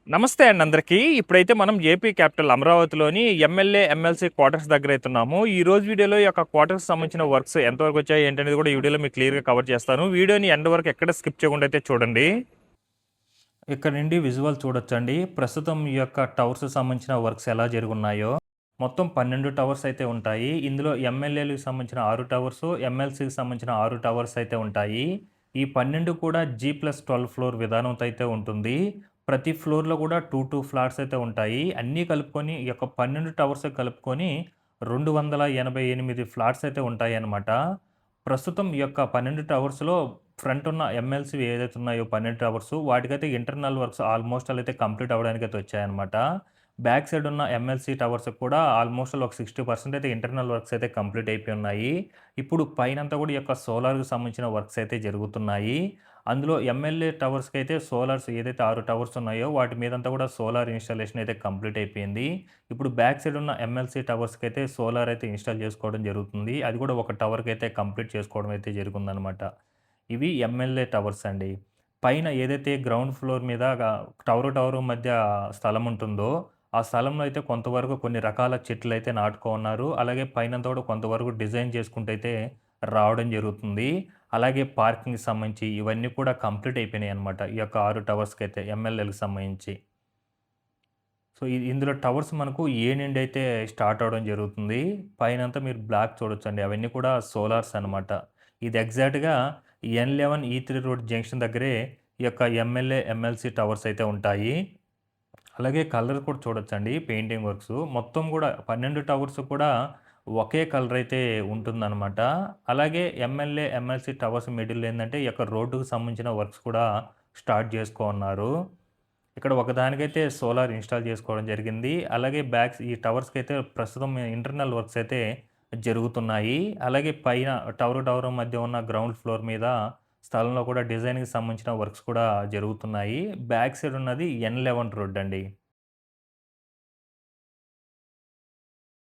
నమస్తే అండి అందరికీ. ఇప్పుడైతే మనం ఏపీ క్యాపిటల్ అమరావతిలోని ఎమ్మెల్యే, ఎమ్మెల్సీ క్వార్టర్స్ దగ్గర అయితున్నాము. ఈ రోజు వీడియోలో ఈ యొక్క క్వార్టర్స్ సంబంధించిన వర్క్స్ ఎంతవరకు వచ్చాయి ఏంటనేది కూడా ఈ వీడియోలో మీకు క్లియర్గా కవర్ చేస్తాను. వీడియోని ఎండ్ వరకు ఎక్కడ స్కిప్ చేయకుండా అయితే చూడండి. ఇక్కడ నుండి విజువల్ చూడొచ్చండి. ప్రస్తుతం ఈ యొక్క టవర్స్ సంబంధించిన వర్క్స్ ఎలా జరుగున్నాయో. మొత్తం 12 టవర్స్ అయితే ఉంటాయి. ఇందులో ఎమ్మెల్యేలకు సంబంధించిన 6 టవర్స్, ఎమ్మెల్సీకి సంబంధించిన 6 టవర్స్ అయితే ఉంటాయి. ఈ 12 కూడా G+12 ఫ్లోర్ విధానంతో అయితే ఉంటుంది. ప్రతి ఫ్లోర్‌లో కూడా 2 ఫ్లాట్స్ అయితే ఉంటాయి. అన్నీ కలుపుకొని ఈ యొక్క 12 టవర్స్ కలుపుకొని 288 ఫ్లాట్స్ అయితే ఉంటాయన్నమాట. ప్రస్తుతం ఈ యొక్క 12 టవర్స్‌లో ఫ్రంట్ ఉన్న ఎమ్మెల్సీవి ఏదైతే ఉన్నాయో 12 టవర్స్ వాటికైతే ఇంటర్నల్ వర్క్స్ ఆల్మోస్ట్ ఆల్ అయితే కంప్లీట్ అవ్వడానికైతే వచ్చాయన్నమాట. బ్యాక్ సైడ్ ఉన్న ఎమ్మెల్సీ టవర్స్‌కి కూడా ఆల్మోస్ట్ ఆల్ ఒక 60% అయితే ఇంటర్నల్ వర్క్స్ అయితే కంప్లీట్ అయిపోయి ఉన్నాయి. ఇప్పుడు పైనంతా కూడా ఈ యొక్క సోలార్‌కి సంబంధించిన వర్క్స్ అయితే జరుగుతున్నాయి. అందులో ఎమ్మెల్యే టవర్స్‌కి అయితే సోలార్స్ ఏదైతే 6 టవర్స్ ఉన్నాయో వాటి మీదంతా కూడా సోలార్ ఇన్‌స్టాలేషన్ అయితే కంప్లీట్ అయిపోయింది. ఇప్పుడు బ్యాక్ సైడ్ ఉన్న ఎమ్మెల్సీ టవర్స్‌కి అయితే సోలార్ అయితే ఇన్‌స్టాల్ చేసుకోవడం జరుగుతుంది. అది కూడా ఒక టవర్‌కి అయితే కంప్లీట్ చేసుకోవడం అయితే జరిగిందనమాట. ఇవి ఎమ్మెల్యే టవర్స్ అండి. పైన ఏదైతే గ్రౌండ్ ఫ్లోర్ మీద టవరు మధ్య స్థలం ఉంటుందో, ఆ స్థలంలో అయితే కొంతవరకు కొన్ని రకాల చెట్లయితే నాటుకోనున్నారు. అలాగే పైనంతా కూడా కొంతవరకు డిజైన్ చేసుకుంటైతే రావడం జరుగుతుంది. అలాగే పార్కింగ్‌కి సంబంధించి ఇవన్నీ కూడా కంప్లీట్ అయిపోయినాయన్నమాట. ఈ యొక్క 6 టవర్స్‌కైతే ఎమ్మెల్యేలకు సంబంధించి. సో, ఇందులో టవర్స్ మనకు ఏ నుండి అయితే స్టార్ట్ అవ్వడం జరుగుతుంది. పైనంతా మీరు బ్లాక్ చూడొచ్చండి. అవన్నీ కూడా సోలార్స్ అనమాట. ఇది ఎగ్జాక్ట్‌గా N11 E3 రోడ్ జంక్షన్ దగ్గరే ఈ యొక్క ఎమ్మెల్యే, ఎమ్మెల్సీ టవర్స్ అయితే ఉంటాయి. అలాగే కలర్ కూడా చూడొచ్చండి. పెయింటింగ్ వర్క్స్ మొత్తం గూడా 12 టవర్స్ కూడా ఒకే కలర్ అయితే ఉంటుందనమాట. అలాగే ఎమ్మెల్యే, ఎమ్మెల్సీ టవర్స్ మిడిల్‌లో ఏందంటే ఈ యొక్క రోడ్డుకు సంబంధించిన వర్క్స్ కూడా స్టార్ట్ చేసుకోనున్నారు. ఇక్కడ ఒకదానికైతే సోలార్ ఇన్‌స్టాల్ చేసుకోవడం జరిగింది. అలాగే ఈ టవర్స్‌కైతే ప్రస్తుతం ఇంటర్నల్ వర్క్స్ అయితే జరుగుతున్నాయి. అలాగే పైన టవరు మధ్య ఉన్న గ్రౌండ్ ఫ్లోర్ మీద స్థలంలో కూడా డిజైన్‌కి సంబంధించిన వర్క్స్ కూడా జరుగుతున్నాయి. బ్యాక్ సైడ్ ఉన్నది N11 రోడ్ అండి.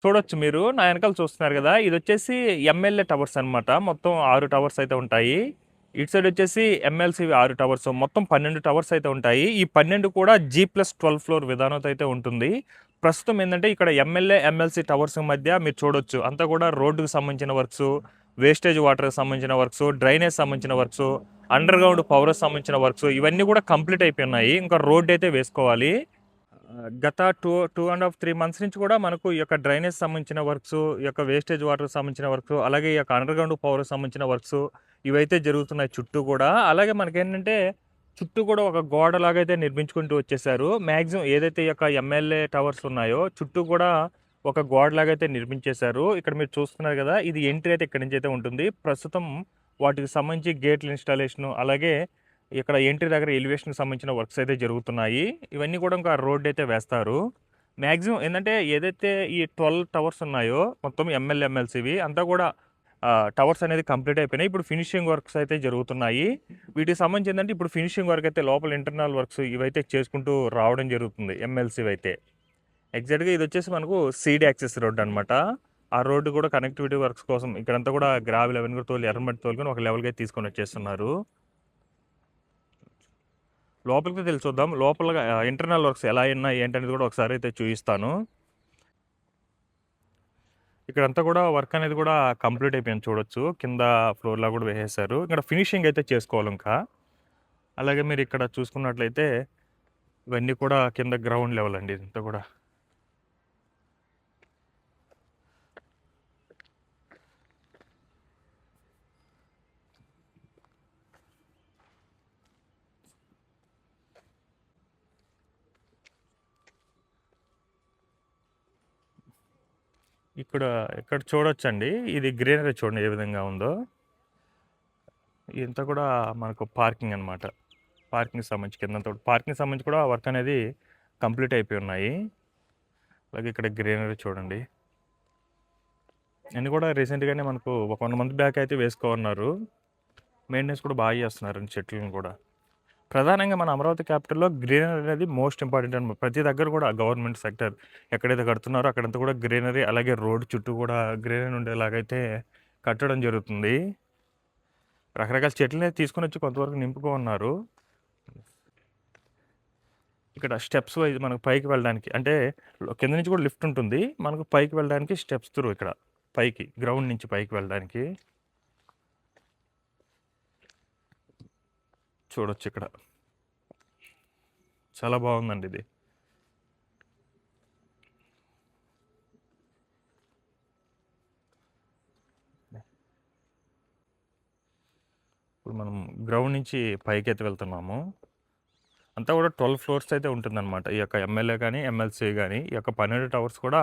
చూడొచ్చు మీరు. నా వెనకాల చూస్తున్నారు గదా! ఇదొచ్చేసి ఎమ్మెల్యే టవర్స్ అనమాట. మొత్తం 6 టవర్స్ అయితే ఉంటాయి. ఇటు సైడ్ వచ్చేసి ఎమ్మెల్సీవి 6 టవర్స్. మొత్తం 12 టవర్స్ అయితే ఉంటాయి. ఈ 12 కూడా G+12 ఫ్లోర్ విధానంతో అయితే ఉంటుంది. ప్రస్తుతం ఏందంటే ఇక్కడ ఎమ్మెల్యే, ఎమ్మెల్సీ టవర్స్ మధ్య మీరు చూడొచ్చు. అంతా కూడా రోడ్డుకి సంబంధించిన వర్క్సు, వేస్టేజ్ వాటర్‌కి సంబంధించిన వర్క్సు, డ్రైనేజ్ సంబంధించిన వర్క్సు, అండర్‌గ్రౌండ్ పవర్‌కి సంబంధించిన వర్క్సు ఇవన్నీ కూడా కంప్లీట్ అయిపోయి ఉన్నాయి. ఇంకా రోడ్డయితే వేసుకోవాలి. గత 2 ½ 3 మంత్స్ నుంచి కూడా మనకు ఈ యొక్క డ్రైనేజ్ సంబంధించిన వర్క్స్, ఈ యొక్క వేస్టేజ్ వాటర్‌కి సంబంధించిన వర్క్స్, అలాగే ఈ యొక్క అండర్‌గ్రౌండ్ పవర్‌కి సంబంధించిన వర్క్స్ ఇవైతే జరుగుతున్నాయి చుట్టూ కూడా. అలాగే మనకేంటంటే చుట్టూ కూడా ఒక గోడలాగా అయితే నిర్మించుకుంటూ వచ్చేసారు. మాక్సిమం ఏదైతే ఈ యొక్క ఎమ్మెల్యే టవర్స్ ఉన్నాయో చుట్టూ కూడా ఒక గోడలాగా అయితే నిర్మించేశారు. ఇక్కడ మీరు చూస్తున్నారు కదా! ఇది ఎంట్రీ అయితే ఇక్కడి నుంచి అయితే ఉంటుంది. ప్రస్తుతం వాటికి సంబంధించి గేట్ల ఇన్‌స్టాలేషను అలాగే ఇక్కడ ఎంట్రీ దగ్గర ఎలివేషన్‌కి సంబంధించిన వర్క్స్ అయితే జరుగుతున్నాయి. ఇవన్నీ కూడా ఇంకా రోడ్ అయితే వేస్తారు. మాక్సిమం ఏందంటే ఏదైతే ఈ 12 టవర్స్ ఉన్నాయో మొత్తం ఎమ్మెల్యే, ఎమ్మెల్సీవి అంతా కూడా టవర్స్ అనేది కంప్లీట్ అయిపోయినాయి. ఇప్పుడు ఫినిషింగ్ వర్క్స్ అయితే జరుగుతున్నాయి. వీటికి సంబంధించి ఏందంటే ఇప్పుడు ఫినిషింగ్ వర్క్ అయితే లోపల ఇంటర్నల్ వర్క్స్ ఇవైతే చేసుకుంటూ రావడం జరుగుతుంది ఎమ్మెల్సీవైతే. ఎగ్జాక్ట్‌గా ఇదొచ్చేసి మనకు సీడీ యాక్సెస్ రోడ్ అనమాట. ఆ రోడ్డు కూడా కనెక్టివిటీ వర్క్స్ కోసం ఇక్కడంతా కూడా గ్రావెల్ అవన్నీ కూడా ఎర్రమట్టి తోలుకొని ఒక లెవెల్‌గా అయితే తీసుకొని వచ్చేస్తున్నారు. లోపలికి వెళ్లి చూద్దాం. లోపల ఇంటర్నల్ వర్క్స్ ఎలా ఉన్నాయి ఏంటనేది కూడా ఒకసారి అయితే చూపిస్తాను. ఇక్కడంతా కూడా వర్క్ అనేది కూడా కంప్లీట్ అయిపోయింది చూడొచ్చు. కింద ఫ్లోర్‌లా కూడా వేసేశారు. ఇక్కడ ఫినిషింగ్ అయితే చేసుకోవాలి ఇంకా. అలాగే మీరు ఇక్కడ చూసుకున్నట్లయితే ఇవన్నీ కూడా కింద గ్రౌండ్ లెవెల్ అండి ఇదంతా కూడా. ఇక్కడ చూడొచ్చండి. ఇది గ్రీనరీ చూడండి ఏ విధంగా ఉందో. ఇదంతా కూడా మనకు పార్కింగ్ అనమాట. పార్కింగ్‌కి సంబంధించి కిందంతా కూడా పార్కింగ్‌కి సంబంధించి కూడా వర్క్ అనేది కంప్లీట్ అయిపోయి ఉన్నాయి. అలాగే ఇక్కడ గ్రీనరీ చూడండి. ఇవన్నీ కూడా రీసెంట్‌గానే మనకు ఒక 1 మంత్ బ్యాక్ అయితే వేసుకోనున్నారు. మెయింటెనెన్స్ కూడా బాగా చేస్తున్నారండి చెట్లను కూడా. ప్రధానంగా మన అమరావతి క్యాపిటల్‌లో గ్రీనరీ అనేది మోస్ట్ ఇంపార్టెంట్ అనమాట. ప్రతి దగ్గర కూడా గవర్నమెంట్ సెక్టర్ ఎక్కడైతే కడుతున్నారో అక్కడంతా కూడా గ్రీనరీ అలాగే రోడ్ చుట్టూ కూడా గ్రీనరీ ఉండేలాగైతే కట్టడం జరుగుతుంది. రకరకాల చెట్లనే తీసుకొనొచ్చి కొంతవరకు నింపుకోనున్నారు. ఇక్కడ స్టెప్స్ వైజ్ మనకు పైకి వెళ్ళడానికి అంటే కింద నుంచి కూడా లిఫ్ట్ ఉంటుంది. మనకు పైకి వెళ్ళడానికి స్టెప్స్ త్రూ ఇక్కడ పైకి గ్రౌండ్ నుంచి పైకి వెళ్ళడానికి చూడొచ్చు ఇక్కడ. చాలా బాగుందండి ఇది. ఇప్పుడు మనం గ్రౌండ్ నుంచి పైకి వెళ్తున్నాము. అంతా కూడా 12 ఫ్లోర్స్ అయితే ఉంటుందన్నమాట. ఈ యొక్క ఎమ్మెల్యే కానీ ఎమ్మెల్సీ కానీ ఈ యొక్క 12 టవర్స్ కూడా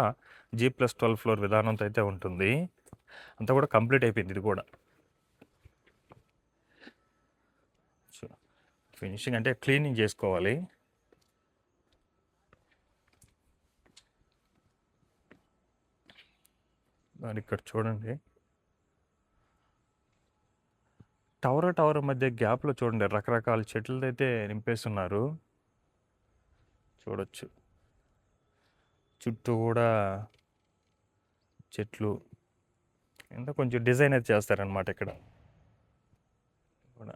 G+12 ఫ్లోర్ విధానంతో అయితే ఉంటుంది. అంతా కూడా కంప్లీట్ అయిపోయింది ఇది కూడా. ఫినిషింగ్ అంటే క్లీనింగ్ చేసుకోవాలి. మరి ఇక్కడ చూడండి, టవర్ మధ్య గ్యాప్లో చూడండి రకరకాల చెట్లతో అయితే నింపేస్తున్నారు. చూడొచ్చు చుట్టూ కూడా చెట్లు. ఇంకా కొంచెం డిజైన్ అయితే చేస్తారనమాట ఇక్కడ కూడా.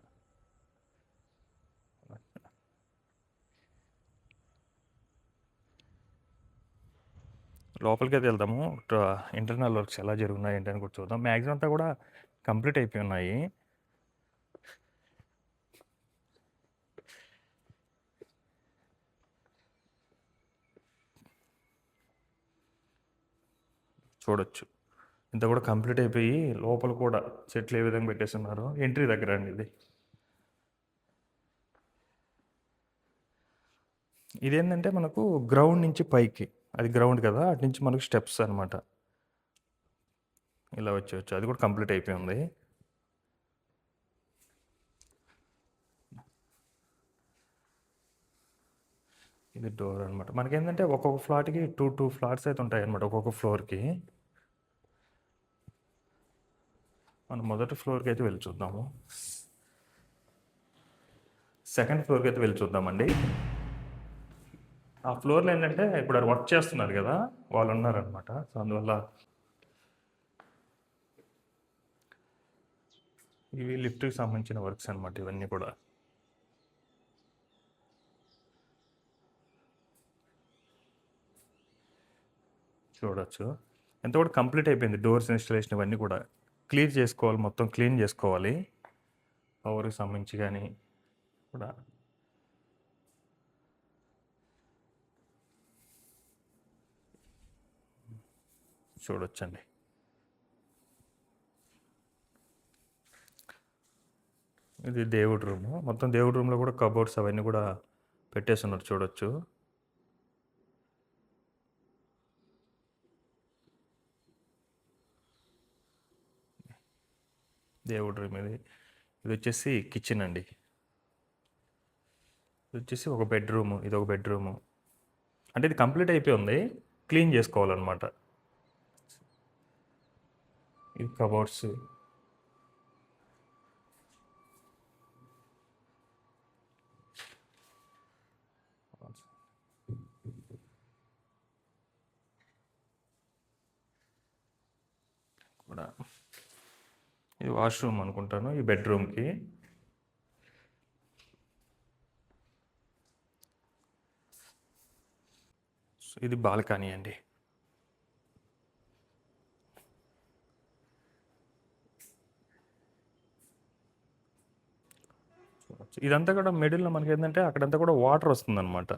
లోపలికి అయితే వెళ్దాము. ఇంటర్నల్ వర్క్స్ ఎలా జరుగుతున్నాయి ఏంటని కూడా చూద్దాం. మ్యాక్సిమం అంతా కూడా కంప్లీట్ అయిపోయి ఉన్నాయి. చూడొచ్చు ఇంత కూడా కంప్లీట్ అయిపోయి లోపల కూడా చెట్లు ఏ విధంగా పెట్టేస్తున్నారు. ఎంట్రీ దగ్గర అండి ఇది. ఇదేంటంటే మనకు గ్రౌండ్ నుంచి పైకి, అది గ్రౌండ్ కదా, అటు నుంచి మనకు స్టెప్స్ అనమాట. ఇలా వచ్చేవచ్చు. అది కూడా కంప్లీట్ అయిపోయి ఉంది. ఇది డోర్ అనమాట. మనకేంటంటే ఒక్కొక్క ఫ్లాట్కి టూ ఫ్లాట్స్ అయితే ఉంటాయి అనమాట. ఒక్కొక్క ఫ్లోర్కి. మనం మొదటి ఫ్లోర్కి అయితే వెళ్ళి చూద్దాము. సెకండ్ ఫ్లోర్కి అయితే వెళ్ళి చూద్దామండి. ఆ ఫ్లోర్లో ఏంటంటే ఇప్పుడు అది వర్క్ చేస్తున్నారు కదా, వాళ్ళు ఉన్నారనమాట. సో అందువల్ల ఇవి లిఫ్ట్కి సంబంధించిన వర్క్స్ అనమాట ఇవన్నీ కూడా. చూడొచ్చు ఎంత కూడా కంప్లీట్ అయిపోయింది. డోర్స్ ఇన్స్టలేషన్ ఇవన్నీ కూడా క్లియర్ చేసుకోవాలి, మొత్తం క్లీన్ చేసుకోవాలి. పవర్కి సంబంధించి కానీ కూడా చూడొచ్చండి. ఇది దేవుడి రూము. మొత్తం దేవుడి రూమ్లో కూడా కబోర్డ్స్ అవన్నీ కూడా పెట్టేస్తున్నారు. చూడొచ్చు. దేవుడి రూమ్ ఇది. ఇది వచ్చేసి కిచెన్ అండి. ఇది వచ్చేసి ఒక బెడ్రూము, ఇది ఒక బెడ్రూము. అంటే ఇది కంప్లీట్ అయిపోయి ఉంది, క్లీన్ చేసుకోవాలన్నమాట. ఇది కబోర్డ్స్. కూడా ఇది వాష్రూమ్ అనుకుంటాను ఈ బెడ్రూమ్కి. ఇది బాల్కనీ అండి. ఇదంతా కూడా మిడిల్లో మనకి ఏంటంటే అక్కడంతా కూడా వాటర్ వస్తుందన్నమాట.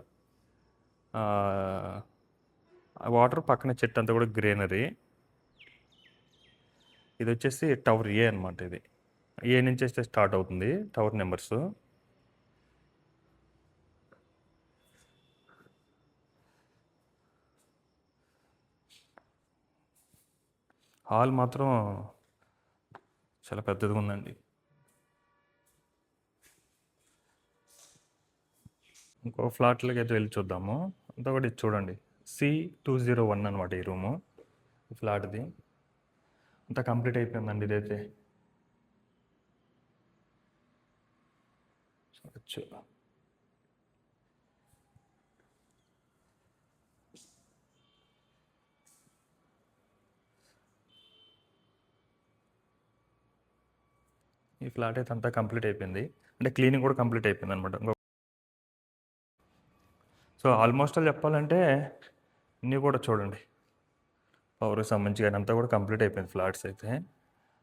వాటర్ పక్కన చెట్టు అంతా కూడా గ్రీనరీ. ఇది వచ్చేసి టవర్ ఏ అనమాట. ఇది ఏ నుంచి అయితే స్టార్ట్ అవుతుంది టవర్ నెంబర్స్. హాల్ మాత్రం చాలా పెద్దదిగా ఉందండి. ఇంకో ఫ్లాట్లకి అయితే వెళ్ళి చూద్దాము. అంతా కూడా ఇది చూడండి, C201 అనమాట ఈ రూము, ఈ ఫ్లాట్ది. అంతా కంప్లీట్ అయిపోయిందండి ఇదైతే. చూడొచ్చు. ఈ ఫ్లాట్ అయితే అంతా కంప్లీట్ అయిపోయింది, అంటే క్లీనింగ్ కూడా కంప్లీట్ అయిపోయింది అనమాట. సో ఆల్మోస్ట్ ఆల్ చెప్పాలంటే ఇన్ని కూడా చూడండి పవర్కి సంబంధించి అంతా కూడా కంప్లీట్ అయిపోయింది. ఫ్లాట్స్ అయితే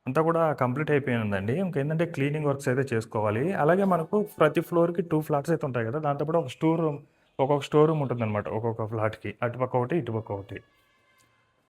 అంతా కూడా కంప్లీట్ అయిపోయిందండి. ఇంకేంటంటే క్లీనింగ్ వర్క్స్ అయితే చేసుకోవాలి. అలాగే మనకు ప్రతి ఫ్లోర్‌కి 2 ఫ్లాట్స్ అయితే ఉంటాయి కదా! దాంతో పాటు ఒక స్టోర్ రూమ్, ఒక్కొక్క స్టోర్ రూమ్ ఉంటుందన్నమాట. ఒక్కొక్క ఫ్లాట్‌కి అటుపక్క ఒకటి, ఇటుపక్క ఒకటి.